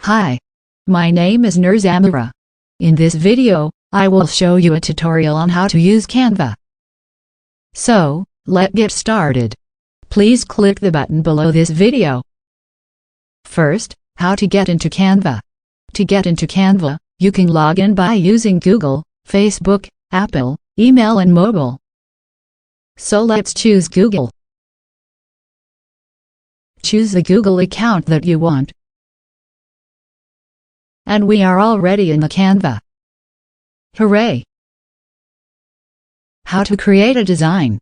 Hi, my name is Nurzamira. In this video, I will show you a tutorial on how to use Canva. So, let's get started. Please click the button below this video. First, how to get into Canva. To get into Canva, you can log in by using Google, Facebook, Apple, email and mobile. So let's choose Google. Choose the Google account that you want. And we are already in the Canva. Hooray! How to create a design.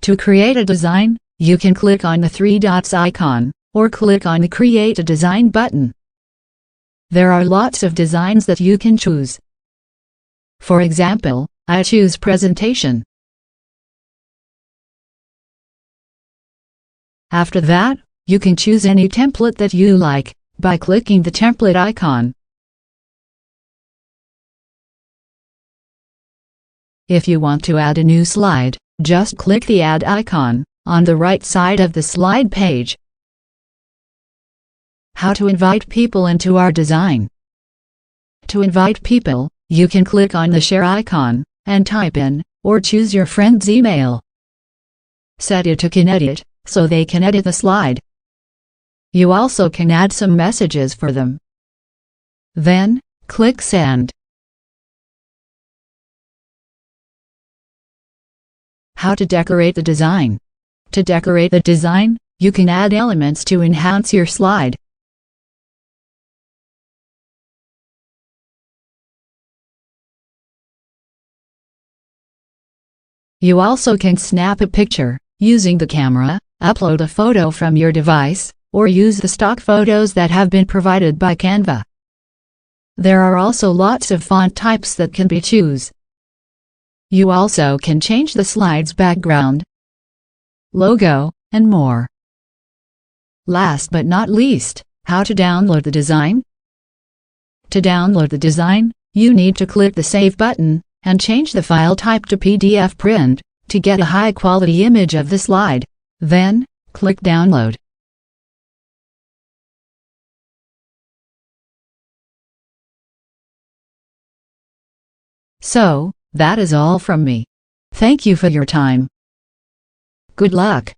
To create a design, you can click on the three dots icon, or click on the Create a Design button. There are lots of designs that you can choose. For example, I choose Presentation. After that, you can choose any template that you like, by clicking the template icon. If you want to add a new slide, just click the Add icon, on the right side of the slide page. How to invite people into our design. To invite people, you can click on the Share icon, and type in, or choose your friend's email. Set it to can edit, so they can edit the slide. You also can add some messages for them. Then, click Send. How to decorate the design. To decorate the design, you can add elements to enhance your slide. You also can snap a picture, using the camera, upload a photo from your device, or use the stock photos that have been provided by Canva. There are also lots of font types that can be choose. You also can change the slide's background, logo, and more. Last but not least, how to download the design. To download the design, you need to click the Save button, and change the file type to PDF print, to get a high-quality image of the slide. Then, click Download. So, that is all from me. Thank you for your time. Good luck.